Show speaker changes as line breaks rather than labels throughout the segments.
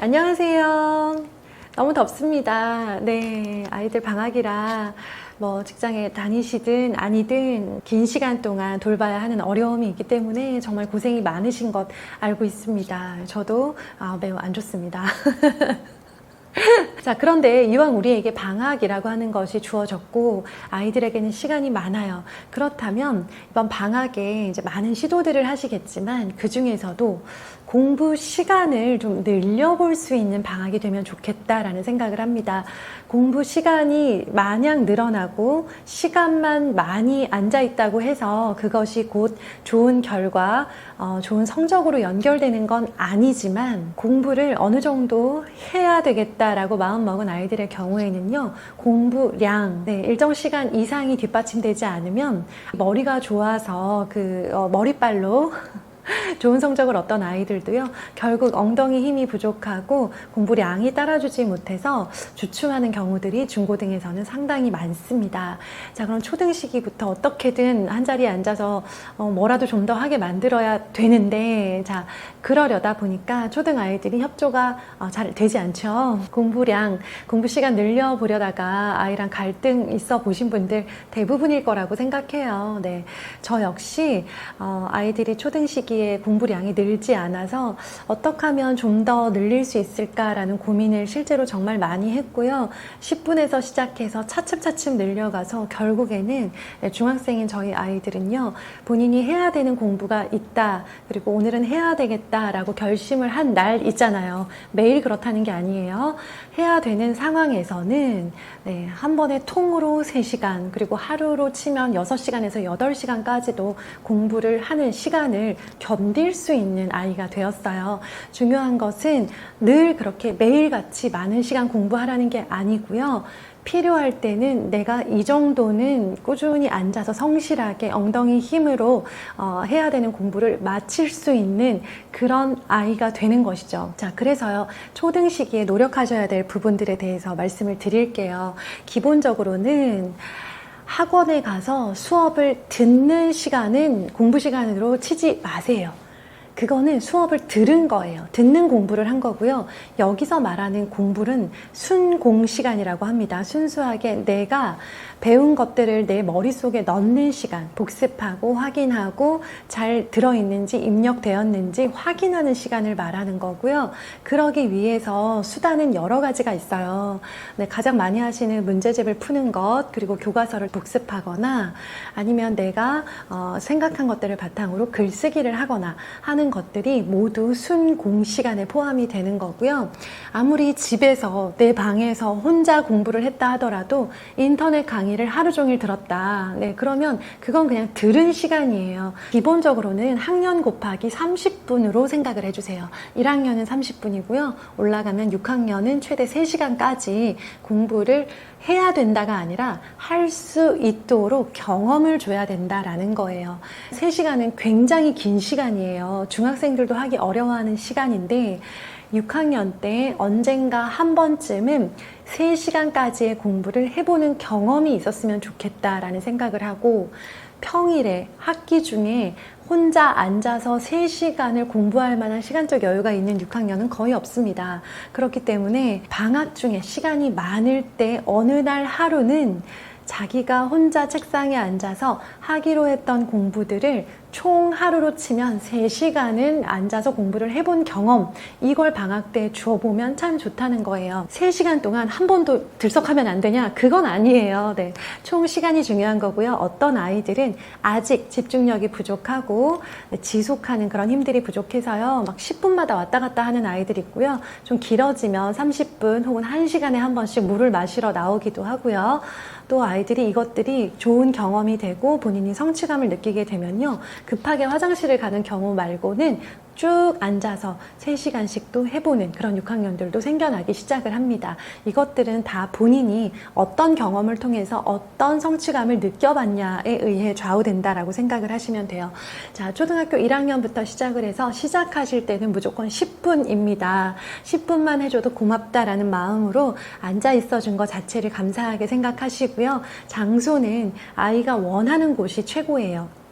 안녕하세요. 너무 덥습니다. 네, 아이들 방학이라 직장에 다니시든 아니든 긴 시간 동안 돌봐야 하는 어려움이 있기 때문에 정말 고생이 많으신 것 알고 있습니다. 저도 매우 안 좋습니다. 자, 그런데 이왕 우리에게 방학이라고 하는 것이 주어졌고 아이들에게는 시간이 많아요. 그렇다면 이번 방학에 이제 많은 시도들을 하시겠지만 그 중에서도 공부 시간을 좀 늘려볼 수 있는 방학이 되면 좋겠다라는 생각을 합니다. 공부 시간이 마냥 늘어나고 시간만 많이 앉아 있다고 해서 그것이 곧 좋은 결과, 좋은 성적으로 연결되는 건 아니지만 공부를 어느 정도 해야 되겠다라고 마음먹은 아이들의 경우에는요, 공부량, 일정 시간 이상이 뒷받침되지 않으면 머리가 좋아서 머리빨로 좋은 성적을 얻던 아이들도요, 결국 엉덩이 힘이 부족하고 공부량이 따라주지 못해서 주춤하는 경우들이 중고등에서는 상당히 많습니다. 자, 그럼 초등 시기부터 어떻게든 한 자리에 앉아서 뭐라도 좀 더 하게 만들어야 되는데, 자, 그러려다 보니까 초등 아이들이 협조가 잘 되지 않죠. 공부량, 공부 시간 늘려보려다가 아이랑 갈등 있어 보신 분들 대부분일 거라고 생각해요. 네, 저 역시 아이들이 초등 시기에 공부량이 늘지 않아서 어떻게 하면 좀 더 늘릴 수 있을까라는 고민을 실제로 정말 많이 했고요. 10분에서 시작해서 차츰차츰 늘려가서 결국에는 중학생인 저희 아이들은요, 본인이 해야 되는 공부가 있다, 그리고 오늘은 해야 되겠다라고 결심을 한 날 있잖아요. 매일 그렇다는 게 아니에요. 해야 되는 상황에서는 한 번에 통으로 3시간, 그리고 하루로 치면 6시간에서 8시간까지도 공부를 하는 시간을 견딜 수 있는 아이가 되었어요. 중요한 것은 늘 그렇게 매일같이 많은 시간 공부하라는 게 아니고요. 필요할 때는 내가 이 정도는 꾸준히 앉아서 성실하게 엉덩이 힘으로 해야 되는 공부를 마칠 수 있는 그런 아이가 되는 것이죠. 자, 그래서요, 초등 시기에 노력하셔야 될 부분들에 대해서 말씀을 드릴게요. 기본적으로는 학원에 가서 수업을 듣는 시간은 공부 시간으로 치지 마세요. 그거는 수업을 들은 거예요. 듣는 공부를 한 거고요. 여기서 말하는 공부는 순공 시간이라고 합니다. 순수하게 내가 배운 것들을 내 머릿속에 넣는 시간, 복습하고 확인하고 잘 들어있는지 입력되었는지 확인하는 시간을 말하는 거고요. 그러기 위해서 수단은 여러 가지가 있어요. 가장 많이 하시는 문제집을 푸는 것, 그리고 교과서를 복습하거나 아니면 내가 생각한 것들을 바탕으로 글쓰기를 하거나 하는 것들이 모두 순공 시간에 포함이 되는 거고요. 아무리 집에서 내 방에서 혼자 공부를 했다 하더라도 인터넷 강의를 하루 종일 들었다. 그러면 그건 그냥 들은 시간이에요. 기본적으로는 학년 곱하기 30분으로 생각을 해주세요. 1학년은 30분이고요. 올라가면 6학년은 최대 3시간까지 공부를 해야 된다가 아니라 할 수 있도록 경험을 줘야 된다라는 거예요. 3시간은 굉장히 긴 시간이에요. 중학생들도 하기 어려워하는 시간인데 6학년 때 언젠가 한 번쯤은 3시간까지의 공부를 해보는 경험이 있었으면 좋겠다라는 생각을 하고, 평일에 학기 중에 혼자 앉아서 3시간을 공부할 만한 시간적 여유가 있는 6학년은 거의 없습니다. 그렇기 때문에 방학 중에 시간이 많을 때 어느 날 하루는 자기가 혼자 책상에 앉아서 하기로 했던 공부들을 총 하루로 치면 3시간은 앉아서 공부를 해본 경험, 이걸 방학 때 주어보면 참 좋다는 거예요. 3시간 동안 한 번도 들썩하면 안 되냐? 그건 아니에요. 총 시간이 중요한 거고요. 어떤 아이들은 아직 집중력이 부족하고 지속하는 그런 힘들이 부족해서요, 막 10분마다 왔다 갔다 하는 아이들이 있고요. 좀 길어지면 30분 혹은 1시간에 한 번씩 물을 마시러 나오기도 하고요. 또 아이들이 이것들이 좋은 경험이 되고 본인이 성취감을 느끼게 되면요, 급하게 화장실을 가는 경우 말고는 쭉 앉아서 3시간씩도 해보는 그런 6학년들도 생겨나기 시작을 합니다. 이것들은 다 본인이 어떤 경험을 통해서 어떤 성취감을 느껴봤냐에 의해 좌우된다라고 생각을 하시면 돼요. 자, 초등학교 1학년부터 시작을 해서 시작하실 때는 무조건 10분입니다. 10분만 해줘도 고맙다라는 마음으로 앉아 있어준 것 자체를 감사하게 생각하시고요. 장소는 아이가 원하는 곳이 최고예요.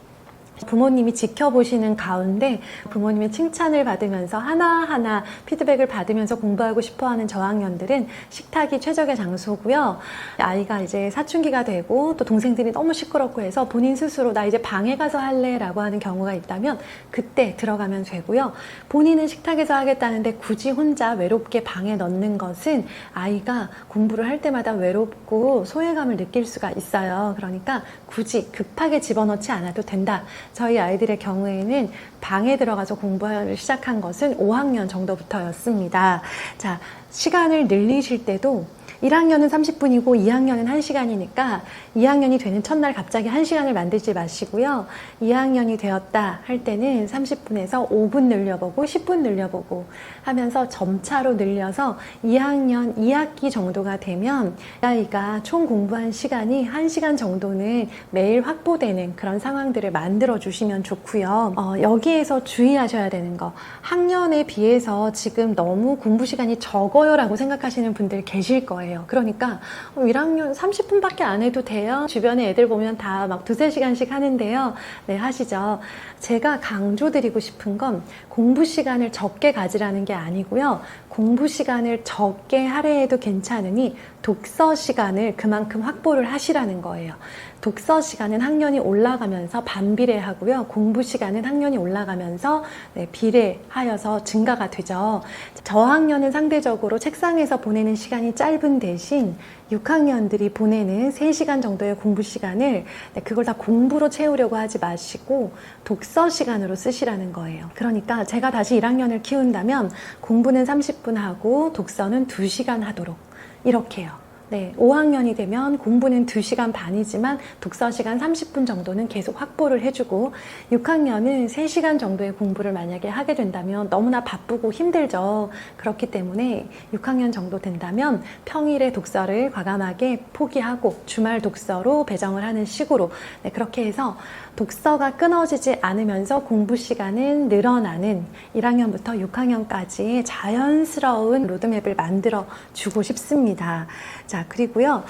부모님이 지켜보시는 가운데 부모님의 칭찬을 받으면서 하나하나 피드백을 받으면서 공부하고 싶어하는 저학년들은 식탁이 최적의 장소고요. 아이가 이제 사춘기가 되고 또 동생들이 너무 시끄럽고 해서 본인 스스로 나 이제 방에 가서 할래 라고 하는 경우가 있다면 그때 들어가면 되고요. 본인은 식탁에서 하겠다는데 굳이 혼자 외롭게 방에 넣는 것은 아이가 공부를 할 때마다 외롭고 소외감을 느낄 수가 있어요. 그러니까 굳이 급하게 집어넣지 않아도 된다. 저희 아이들의 경우에는 방에 들어가서 공부를 시작한 것은 5학년 정도부터였습니다. 자, 시간을 늘리실 때도 1학년은 30분이고 2학년은 1시간이니까 2학년이 되는 첫날 갑자기 1시간을 만들지 마시고요. 2학년이 되었다 할 때는 30분에서 5분 늘려보고 10분 늘려보고 하면서 점차로 늘려서 2학년 2학기 정도가 되면 아이가 총 공부한 시간이 1시간 정도는 매일 확보되는 그런 상황들을 만들어 주시면 좋고요. 여기에서 주의하셔야 되는 거, 학년에 비해서 지금 너무 공부 시간이 적어요 라고 생각하시는 분들 계실 거예요. 그러니까 1학년 30분밖에 안 해도 돼요. 주변에 애들 보면 다 막 2-3시간씩 하는데요. 네, 하시죠. 제가 강조드리고 싶은 건 공부 시간을 적게 가지라는 게 아니고요. 공부 시간을 적게 할애해도 괜찮으니 독서 시간을 그만큼 확보를 하시라는 거예요. 독서 시간은 학년이 올라가면서 반비례하고요. 공부 시간은 학년이 올라가면서 비례하여서 증가가 되죠. 저학년은 상대적으로 책상에서 보내는 시간이 짧은 대신 6학년들이 보내는 3시간 정도의 공부 시간을 그걸 다 공부로 채우려고 하지 마시고 독서 시간으로 쓰시라는 거예요. 그러니까 제가 다시 1학년을 키운다면 공부는 30분 하고 독서는 2시간 하도록 이렇게요. 네, 5학년이 되면 공부는 2시간 반이지만 독서 시간 30분 정도는 계속 확보를 해주고 6학년은 3시간 정도의 공부를 만약에 하게 된다면 너무나 바쁘고 힘들죠. 그렇기 때문에 6학년 정도 된다면 평일에 독서를 과감하게 포기하고 주말 독서로 배정을 하는 식으로 그렇게 해서 독서가 끊어지지 않으면서 공부 시간은 늘어나는 1학년부터 6학년까지의 자연스러운 로드맵을 만들어 주고 싶습니다. 자, 그리고요,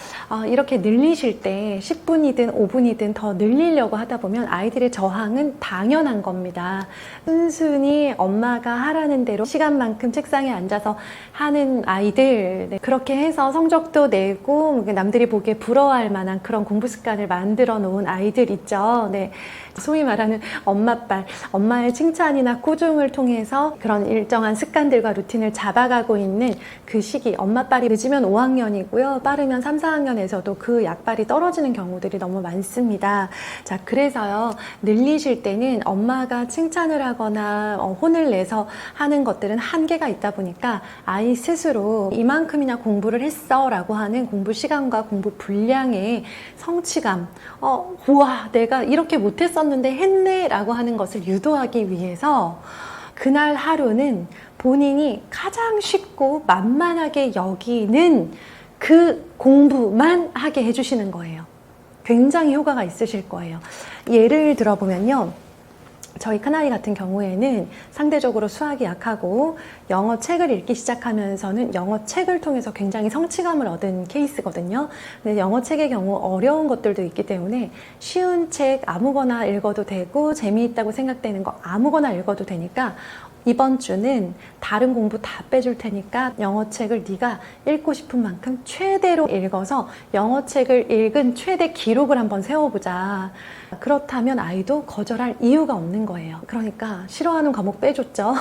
이렇게 늘리실 때 10분이든 5분이든 더 늘리려고 하다 보면 아이들의 저항은 당연한 겁니다. 순순히 엄마가 하라는 대로 시간만큼 책상에 앉아서 하는 아이들, 그렇게 해서 성적도 내고 남들이 보기에 부러워할 만한 그런 공부 습관을 만들어 놓은 아이들 있죠. 네. 소위 말하는 엄마빨, 엄마의 칭찬이나 꾸중을 통해서 그런 일정한 습관들과 루틴을 잡아가고 있는 그 시기, 엄마빨이 늦으면 5학년이고요. 빠르면 3, 4학년에서도 그 약발이 떨어지는 경우들이 너무 많습니다. 자, 그래서요, 늘리실 때는 엄마가 칭찬을 하거나 혼을 내서 하는 것들은 한계가 있다 보니까 아이 스스로 이만큼이나 공부를 했어 라고 하는 공부 시간과 공부 분량의 성취감, 우와, 내가 이렇게 못했었는데 했네 라고 하는 것을 유도하기 위해서 그날 하루는 본인이 가장 쉽고 만만하게 여기는 그 공부만 하게 해주시는 거예요. 굉장히 효과가 있으실 거예요. 예를 들어보면요, 저희 큰아이 같은 경우에는 상대적으로 수학이 약하고 영어 책을 읽기 시작하면서는 영어 책을 통해서 굉장히 성취감을 얻은 케이스거든요. 근데 영어 책의 경우 어려운 것들도 있기 때문에 쉬운 책 아무거나 읽어도 되고 재미있다고 생각되는 거 아무거나 읽어도 되니까 이번 주는 다른 공부 다 빼줄 테니까 영어 책을 네가 읽고 싶은 만큼 최대로 읽어서 영어 책을 읽은 최대 기록을 한번 세워보자. 그렇다면 아이도 거절할 이유가 없는 거예요. 그러니까 싫어하는 과목 빼줬죠.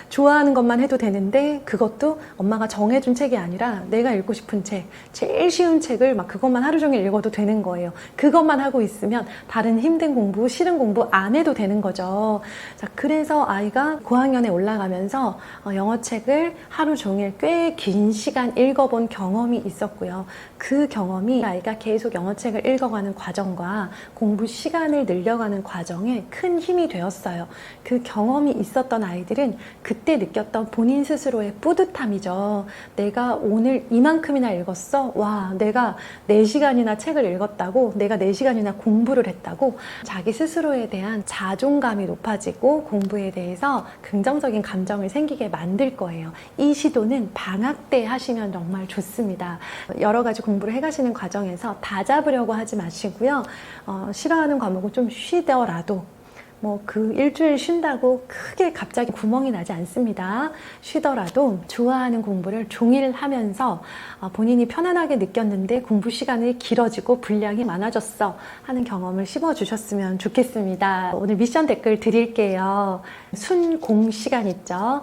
좋아하는 것만 해도 되는데 그것도 엄마가 정해준 책이 아니라 내가 읽고 싶은 책, 제일 쉬운 책을 막 그것만 하루 종일 읽어도 되는 거예요. 그것만 하고 있으면 다른 힘든 공부, 싫은 공부 안 해도 되는 거죠. 자, 그래서 아이가 고학년에 올라가면서 영어 책을 하루 종일 꽤 긴 시간 읽어본 경험이 있었고요. 그 경험이 아이가 계속 영어 책을 읽어가는 과정과 공부 시간을 늘려가는 과정에 큰 힘이 되었어요. 그 경험이 있었던 아이들은 그 그때 느꼈던 본인 스스로의 뿌듯함이죠. 내가 오늘 이만큼이나 읽었어? 와, 내가 4시간이나 책을 읽었다고? 내가 4시간이나 공부를 했다고? 자기 스스로에 대한 자존감이 높아지고 공부에 대해서 긍정적인 감정을 생기게 만들 거예요. 이 시도는 방학 때 하시면 정말 좋습니다. 여러 가지 공부를 해가시는 과정에서 다 잡으려고 하지 마시고요. 싫어하는 과목은 좀 쉬더라도 그 일주일 쉰다고 크게 갑자기 구멍이 나지 않습니다. 쉬더라도 좋아하는 공부를 종일 하면서 본인이 편안하게 느꼈는데 공부 시간이 길어지고 분량이 많아졌어 하는 경험을 씹어주셨으면 좋겠습니다. 오늘 미션 댓글 드릴게요. 순공 시간 있죠.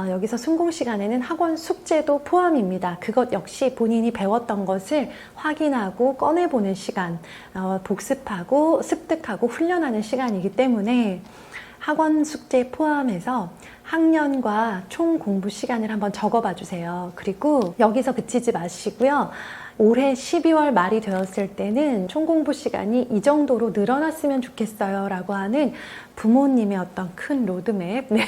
여기서 순공 시간에는 학원 숙제도 포함입니다. 그것 역시 본인이 배웠던 것을 확인하고 꺼내보는 시간, 복습하고 습득하고 훈련하는 시간이기 때문에 학원 숙제 포함해서 학년과 총 공부 시간을 한번 적어봐 주세요. 그리고 여기서 그치지 마시고요. 올해 12월 말이 되었을 때는 총 공부 시간이 이 정도로 늘어났으면 좋겠어요 라고 하는 부모님의 어떤 큰 로드맵. 네.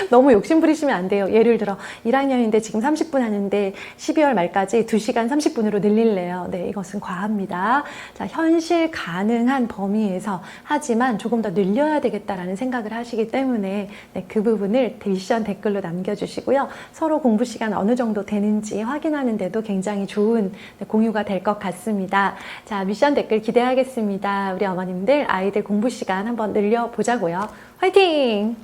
너무 욕심 부리시면 안 돼요. 예를 들어 1학년인데 지금 30분 하는데 12월 말까지 2시간 30분으로 늘릴래요. 네, 이것은 과합니다. 자, 현실 가능한 범위에서 하지만 조금 더 늘려야 되겠다라는 생각을 하시기 때문에 네, 그 부분을 미션 댓글로 남겨주시고요. 서로 공부 시간 어느 정도 되는지 확인하는 데도 굉장히 좋은 공유가 될 것 같습니다. 자, 미션 댓글 기대하겠습니다. 우리 어머님들 아이들 공부 시간 한번 늘려보자고요. 화이팅!